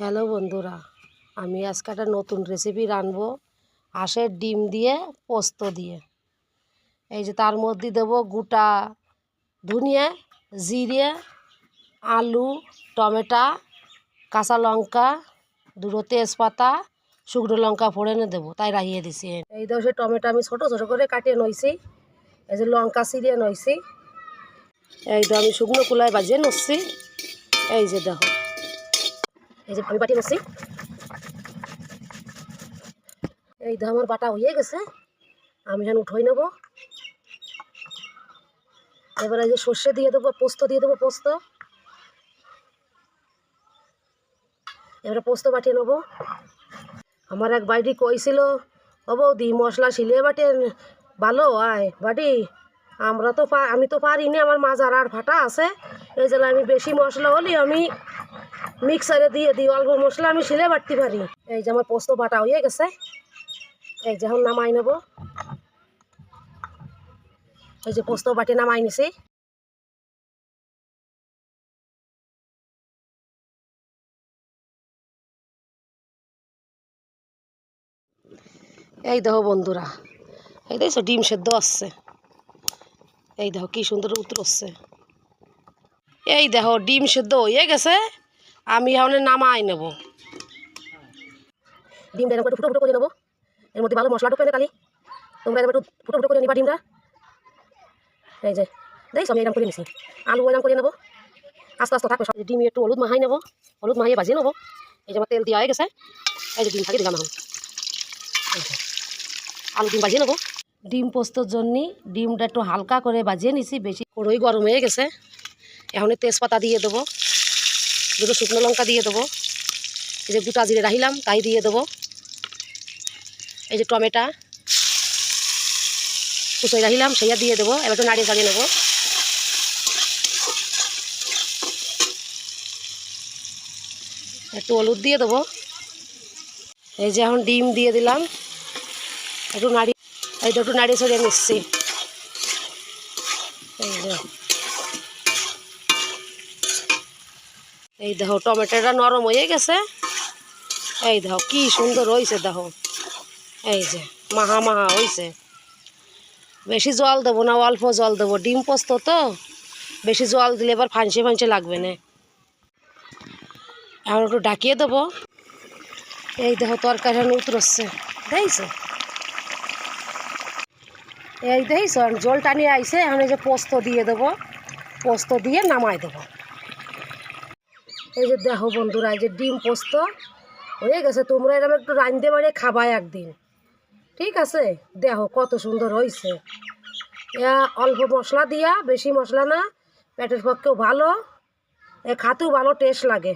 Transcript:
Hello বন্ধুরা, আমি আজকে একটা নতুন রেসিপি রাঁধবো হাঁসের ডিম দিয়ে পোস্ত দিয়ে। এই যে তার মধ্যে দেবো গোটা ধনিয়া, জিরে, আলু, টমেটো, কাঁচা লঙ্কা, দুটো তেজপাতা, শুকনো লঙ্কা ফোড়নে দেবো, তাই রাখিয়ে দিছি। এই দেখো সেই টমেটো আমি ছোটো ছোটো করে কাটিয়ে নইছি। এই যে লঙ্কা চিরিয়ে নইছি। এই তো আমি শুকনো কুলায় বাজিয়ে নড়ছি। এই যে দেখো, এই যে আমি বাটিয়ে নড়ছি। এই দেখো আমার বাটা হয়ে গেছে, আমি যেন উঠোই নেব। এবার এই যে সর্ষে দিয়ে দেবো, পোস্ত দিয়ে দেবো, পোস্ত। এবারে পোস্ত বাটিয়ে নেবো। আমার এক বাড়ি কইছিল, ও বৌদি মশলা শিলিয়ে বাটে ভালো আয় বাটি। আমি তো পারিনি, আমার মাজার আর ফাটা আছে। এই জন্য আমি বেশি মশলা হলে আমি মিক্সারে দিয়ে দিই, অল্প মশলা আমি শিলে বাটতে পারি। এই যে আমার পোস্ত বাটা হয়ে গেছে, এই যে এখন নামাই নেব। এই যে পোস্ত বাটি নামাই নিছি। এই দেখো বন্ধুরা, এই দেখছো ডিম সেদ্ধ আসছে। এই দেখো কি সুন্দর উতরছে। এই দেখো ডিম সেদ্ধ হয়ে গেছে, আমি এখন নামাই নেব। ডিমটা এরকম একটু ফুটো ফুটো করে নেবো, এর মধ্যে ভালো মশলা ঢুকে তালি। তোমরা এরকম একটু ফুটো ফুটো করে নিবা ডিমটা। এই যে দেখছো আমি এরকম করে নিছি, আলু এরকম করে নেবো। আস্তে আস্তে থাকবে সব। ডিম একটু হলুদ মাহাই নেবো, হলুদ মাহিয়ে ভাজিয়ে নেবো। এই যে আমার তেল দেওয়া হয়ে গেছে। এই যে ডিম ভাজিয়ে দিলাম এখন। আলু ডিম ভাজিয়ে নেবো। ডিম পোস্তর জন্য ডিমটা একটু হালকা করে ভাজিয়ে নিছি, বেশি কড়াই গরম হয়ে গেছে। এখন তেজপাতা দিয়ে দেবো, দুটো শুকনো লঙ্কা দিয়ে দেবো। এই যে গোটা জিরে রাখিলাম তাই দিয়ে দেবো। এই যে টমেটো কুচি রাখিলাম সেইয়া দিয়ে দেবো। এবার একটু নাড়িয়ে চাড়িয়ে নেবো। একটু হলুদ দিয়ে দেবো। এই যে এখন ডিম দিয়ে দিলাম, একটু নাড়িয়ে, এই তো একটু নাড়িয়ে ছড়িয়ে নিচ্ছি। এই দেখো টমেটোটা নরম হয়ে গেছে। এই দেখো কি সুন্দর হয়েছে, দেখো এই যে মাহা মাহা হয়েছে। বেশি জল দেবো না, অল্প জল দেবো, ডিম পোস্ত তো বেশি জল দিলে এবার ফাঁসে ফাঁসে লাগবে না। এখন একটু ঢাকিয়ে দেবো। এই দেখো তরকারি উতরচ্ছে, দেখছো? এই দেখছো জল টানিয়ে আইছে। এখন এই যে পোস্ত দিয়ে দেবো, পোস্ত দিয়ে নামাই দেবো। এই যে দেখো বন্ধুরা, এই যে ডিম পোস্ত হয়ে গেছে। তোমরা এরকম একটু রাঁধতে পারে খাবাই একদিন, ঠিক আছে? দেখো কত সুন্দর হয়েছে। অল্প মশলা দিয়া, বেশি মশলা না, পেটের পক্ষেও ভালো, খাতেও ভালো টেস্ট লাগে।